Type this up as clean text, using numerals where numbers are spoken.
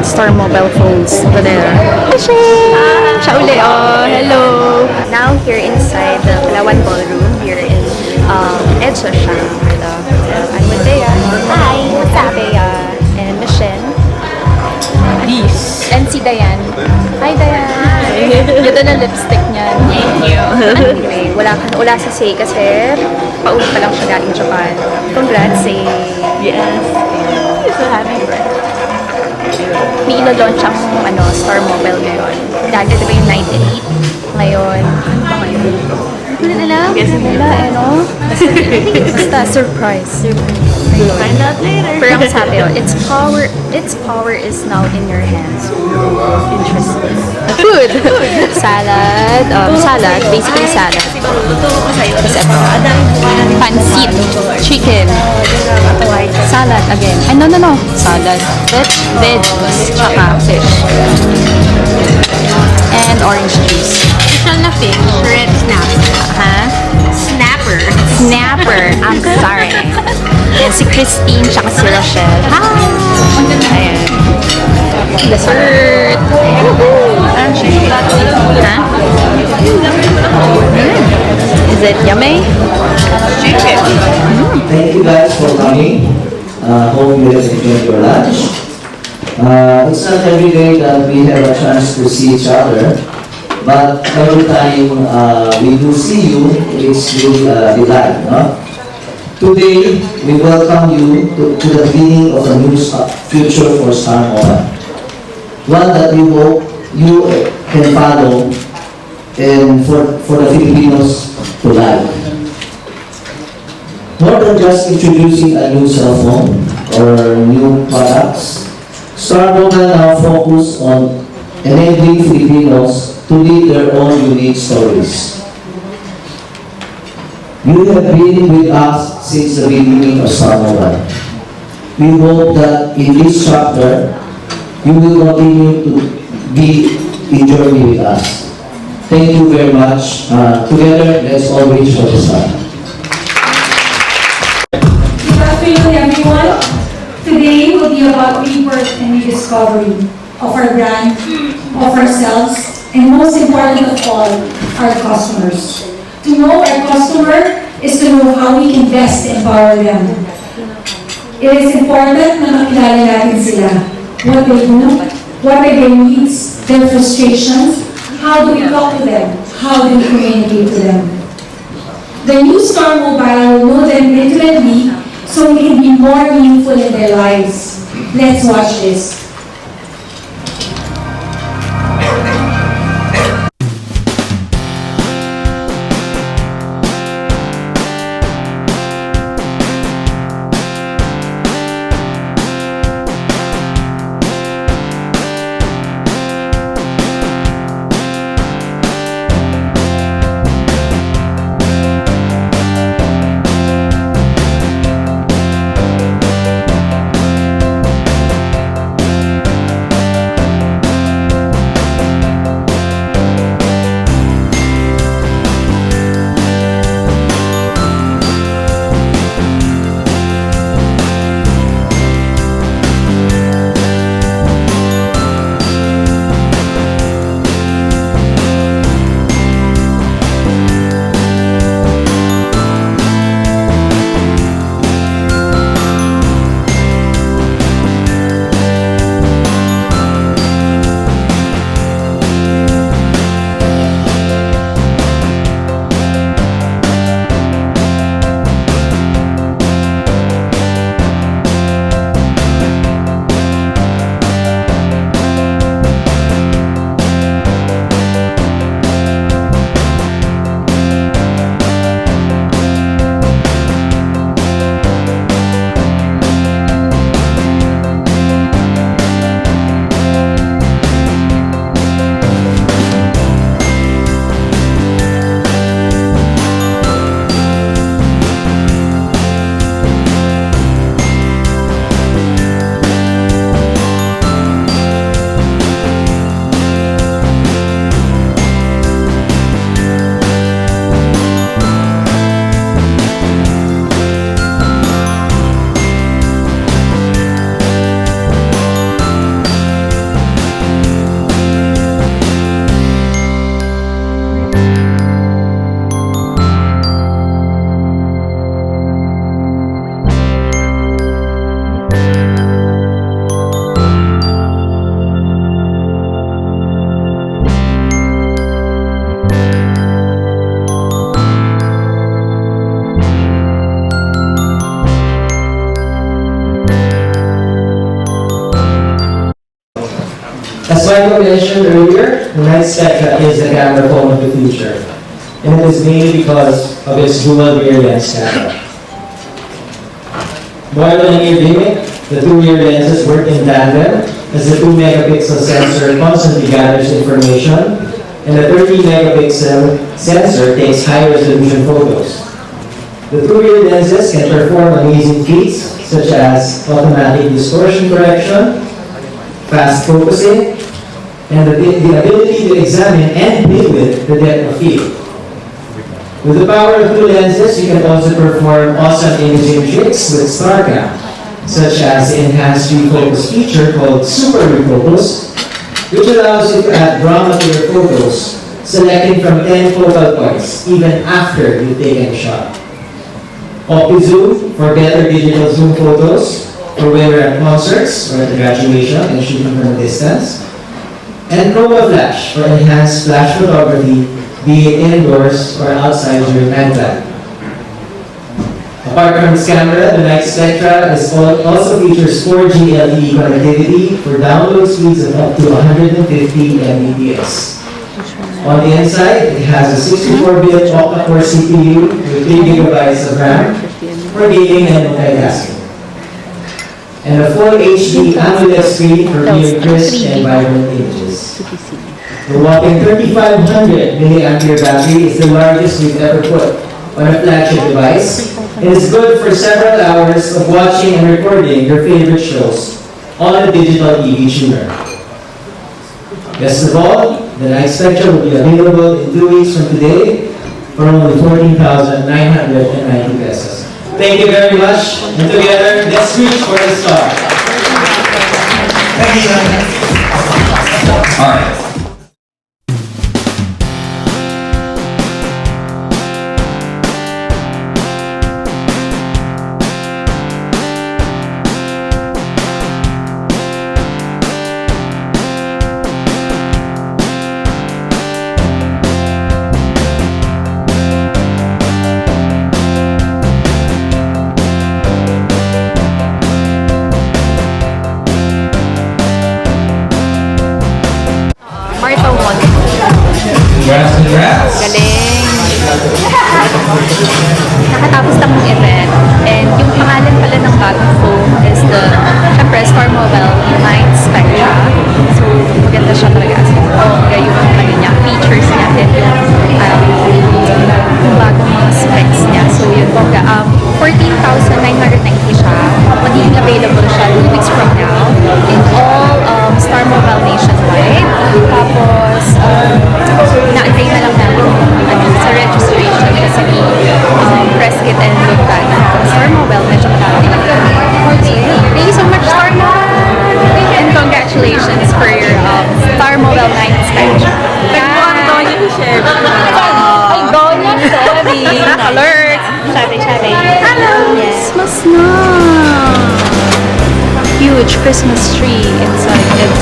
Star Mobile phones over there. Siya uli, oh, hello! Now, here inside the Palawan Ballroom, here in EDSA siya. I'm with Bea. Hi! What's up? Bea and Michelle. Please. And si Dayan. Hi, Dayan! Ganda na lipstick niya. Thank you. Anyway, wala sa Say kasi pauwi pa lang siya galing Japan. Congrats, Say! Yes! So happy for her. May ilo-launch ang Star Mobile ngayon. Dati diba yung 98? Ngayon, ano ba ngayon? Hindi na alam. Basta surprise. Find out later. Pero ang sabi, its power is now in your hands. Interesting. Food! Salad. Salad. Basically salad. Tapos ito. Pancit. Chicken. Salad again. Ay, no. Salad. Veg. Tsaka fish. And orange juice. Special na fish. Red snapper. Ha? Snapper. Snapper. I'm sorry. Yan si Christine tsaka si Rochelle. Hi! Ayan. Dessert. Ha? Is it yummy? Thank you guys for coming. Hope you guys enjoyed your lunch. It's not every day that we have a chance to see each other, but every time we do see you, it's really a delight. No? Today, we welcome you to the beginning of a new future for Star Mobile. One that we hope you can follow and for the Filipinos to like. More than just introducing a new cell phone or new products, Star Mobile now focus on enabling Filipinos to lead their own unique stories. You have been with us since the beginning of Star Mobile. We hope that in this chapter, you will continue to be in journey with us. Thank you very much. Together, let's all reach for the sun. Good afternoon, everyone. Today will be about rebirth and rediscovery of our brand, of ourselves, and most important of all, our customers. To know our customer is to know how we can best empower them. It is important na makilala natin sila. What they do, what are their needs, their frustrations, how do we talk to them, how do we communicate to them. The new Star Mobile will know them intimately so we can be more meaningful in their lives. Let's watch this. Night Spectra is the camera phone of the future. And it is mainly because of its dual rear lens camera. While in linear gimmick, the two rear lenses work in tandem as the 2-megapixel sensor constantly gathers information and the 30-megapixel sensor takes high-resolution photos. The two rear lenses can perform amazing feats such as automatic distortion correction, fast focusing, and the ability to examine and play with the depth of field. With the power of two lenses, you can also perform awesome imaging tricks with StarCam, such as the enhanced refocus feature called Super Refocus, which allows you to add drama to your photos, selecting from 10 focal points even after you've taken a shot. OptiZoom for better digital zoom photos for when we're at concerts or at graduation and shooting from a distance. And Chroma Flash for enhanced flash photography, be it indoors or outside during night time. Apart from its camera, the Night Spectra also features 4G LTE connectivity for download speeds of up to 150 Mbps. On the inside, it has a 64-bit octa-core CPU with 3 GB of RAM for gaming and multitasking. And a full HD AMOLED screen for viewing crisp and vibrant images. The whopping 3500 milliampere battery is the largest we've ever put on a flagship device. It is good for several hours of watching and recording your favorite shows on a digital EV tuner. Best of all, the Night Spectra will be available in 2 weeks from today for only 14,990 pesos. Thank you very much, and together, let's reach for the star. Thank you, sir. All right. Martha won. Congrats, congrats. Galing. Nakatapos lang ng event. And yung pangalan pala ng bagong phone is the, syempre, Star Mobile Night Spectra. So, maganda siya talaga. As in, yung ano niya, features niya, then yung bagong mga specs niya. So, yun, bongga. 14,990 siya. Magiging available siya 2 weeks from now in all Star Mobile nationwide. Tapos, naantay na lang namin sa registration kasi press kit and look back. Star Mobile, medyo madami. Thank you so much, Star Mobile! And congratulations for your Star Mobile Night Spectra. Ay, Donya, Sebi! Alert! Sabi. Hello! Christmas na! Huge Christmas tree inside it.